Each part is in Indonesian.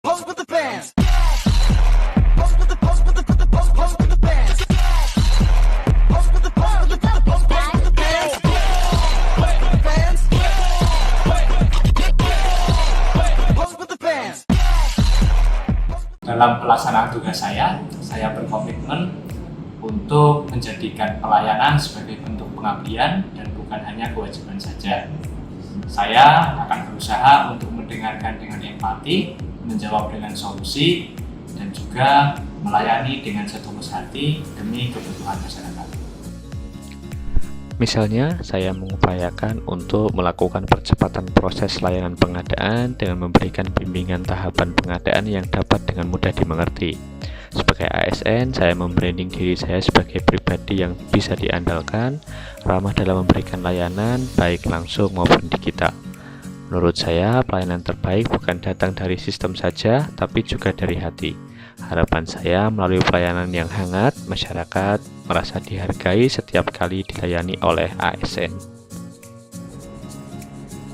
Pose with the bands. Pose with the pose with the pose with the bands. Pose with the pose with the pose with the bands. Pose with the bands. Pose with the bands. Dalam pelaksanaan tugas saya berkomitmen untuk menjadikan pelayanan sebagai bentuk pengabdian dan bukan hanya kewajiban saja. Saya akan berusaha untuk mendengarkan dengan empati, menjawab dengan solusi, dan juga melayani dengan setulus hati demi kebutuhan masyarakat. Misalnya, saya mengupayakan untuk melakukan percepatan proses layanan pengadaan dengan memberikan bimbingan tahapan pengadaan yang dapat dengan mudah dimengerti. Sebagai ASN, saya membranding diri saya sebagai pribadi yang bisa diandalkan, ramah dalam memberikan layanan, baik langsung maupun digital. Menurut saya, pelayanan terbaik bukan datang dari sistem saja, tapi juga dari hati. Harapan saya melalui pelayanan yang hangat, masyarakat merasa dihargai setiap kali dilayani oleh ASN.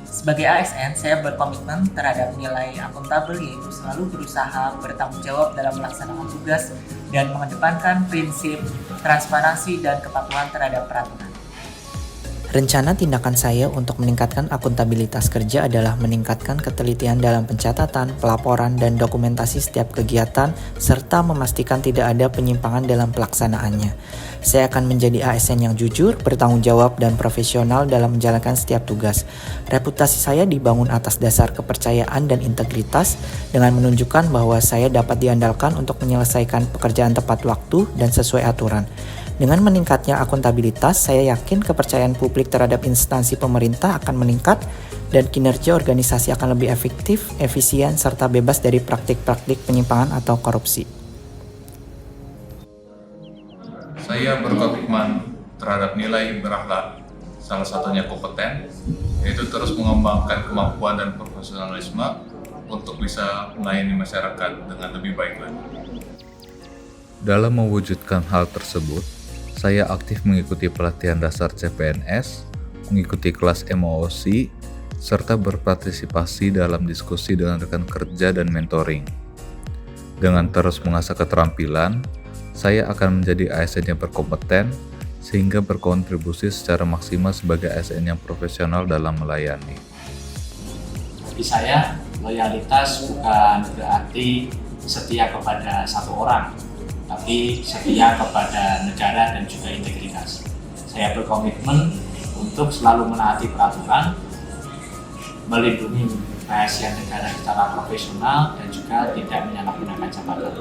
Sebagai ASN, saya berkomitmen terhadap nilai akuntabel, yaitu selalu berusaha bertanggung jawab dalam melaksanakan tugas dan mengedepankan prinsip transparansi dan kepatuhan terhadap peraturan. Rencana tindakan saya untuk meningkatkan akuntabilitas kerja adalah meningkatkan ketelitian dalam pencatatan, pelaporan, dan dokumentasi setiap kegiatan, serta memastikan tidak ada penyimpangan dalam pelaksanaannya. Saya akan menjadi ASN yang jujur, bertanggung jawab, dan profesional dalam menjalankan setiap tugas. Reputasi saya dibangun atas dasar kepercayaan dan integritas dengan menunjukkan bahwa saya dapat diandalkan untuk menyelesaikan pekerjaan tepat waktu dan sesuai aturan. Dengan meningkatnya akuntabilitas, saya yakin kepercayaan publik terhadap instansi pemerintah akan meningkat dan kinerja organisasi akan lebih efektif, efisien, serta bebas dari praktik-praktik penyimpangan atau korupsi. Saya berkomitmen terhadap nilai berakhlak, salah satunya kompeten, yaitu terus mengembangkan kemampuan dan profesionalisme untuk bisa melayani masyarakat dengan lebih baik lagi. Dalam mewujudkan hal tersebut, saya aktif mengikuti pelatihan dasar CPNS, mengikuti kelas MOOC, serta berpartisipasi dalam diskusi dengan rekan kerja dan mentoring. Dengan terus mengasah keterampilan, saya akan menjadi ASN yang berkompeten, sehingga berkontribusi secara maksimal sebagai ASN yang profesional dalam melayani. Bagi saya, loyalitas bukan berarti setia kepada satu orang, tapi setia kepada negara dan juga integritas. Saya berkomitmen untuk selalu menaati peraturan, melindungi rahasia negara secara profesional, dan juga tidak menyalahgunakan jabatan.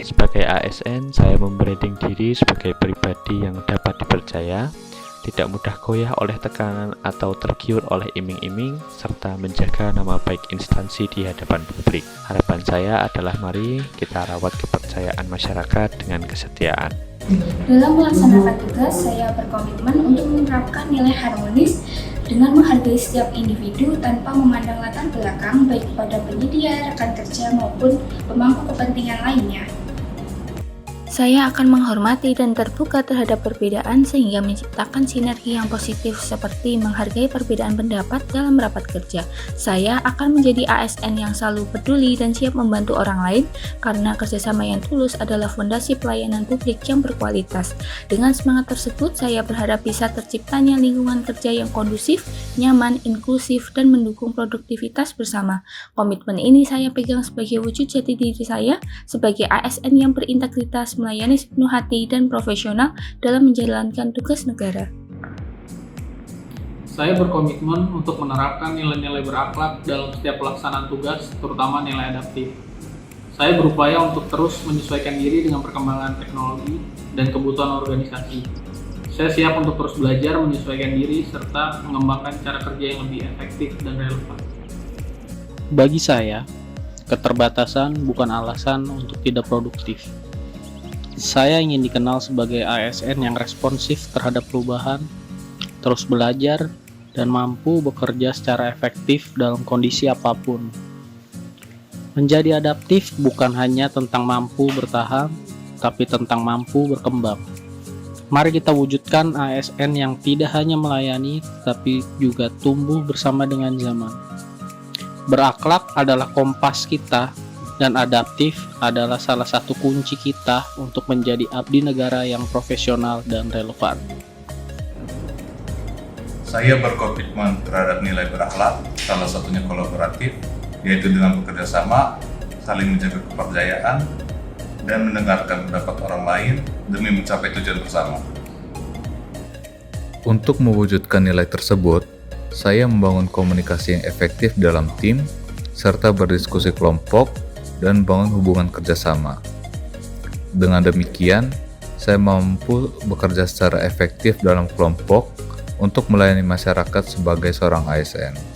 Sebagai ASN, saya membranding diri sebagai pribadi yang dapat dipercaya, tidak mudah goyah oleh tekanan atau tergiur oleh iming-iming, serta menjaga nama baik instansi di hadapan publik. Harapan saya adalah mari kita rawat kepercayaan masyarakat dengan kesetiaan. Dalam melaksanakan tugas, saya berkomitmen untuk menerapkan nilai harmonis dengan menghargai setiap individu tanpa memandang latar belakang, baik kepada penyedia, rekan kerja, maupun pemangku kepentingan lainnya. Saya akan menghormati dan terbuka terhadap perbedaan sehingga menciptakan sinergi yang positif seperti menghargai perbedaan pendapat dalam rapat kerja. Saya akan menjadi ASN yang selalu peduli dan siap membantu orang lain karena kerjasama yang tulus adalah fondasi pelayanan publik yang berkualitas. Dengan semangat tersebut, saya berharap bisa terciptanya lingkungan kerja yang kondusif, nyaman, inklusif, dan mendukung produktivitas bersama. Komitmen ini saya pegang sebagai wujud jati diri saya sebagai ASN yang berintegritas, melayani sepenuh hati dan profesional dalam menjalankan tugas negara. Saya berkomitmen untuk menerapkan nilai-nilai berakhlak dalam setiap pelaksanaan tugas, terutama nilai adaptif. Saya berupaya untuk terus menyesuaikan diri dengan perkembangan teknologi dan kebutuhan organisasi. Saya siap untuk terus belajar, menyesuaikan diri, serta mengembangkan cara kerja yang lebih efektif dan relevan. Bagi saya, keterbatasan bukan alasan untuk tidak produktif. Saya ingin dikenal sebagai ASN yang responsif terhadap perubahan, terus belajar, dan mampu bekerja secara efektif dalam kondisi apapun. Menjadi adaptif bukan hanya tentang mampu bertahan, tapi tentang mampu berkembang. Mari kita wujudkan ASN yang tidak hanya melayani, tapi juga tumbuh bersama dengan zaman. Berakhlak adalah kompas kita dan adaptif adalah salah satu kunci kita untuk menjadi abdi negara yang profesional dan relevan. Saya berkomitmen terhadap nilai berakhlak, salah satunya kolaboratif, yaitu dengan bekerja sama, saling menjaga kepercayaan, dan mendengarkan pendapat orang lain demi mencapai tujuan bersama. Untuk mewujudkan nilai tersebut, saya membangun komunikasi yang efektif dalam tim, serta berdiskusi kelompok, dan bangun hubungan kerjasama. Dengan demikian, saya mampu bekerja secara efektif dalam kelompok untuk melayani masyarakat sebagai seorang ASN.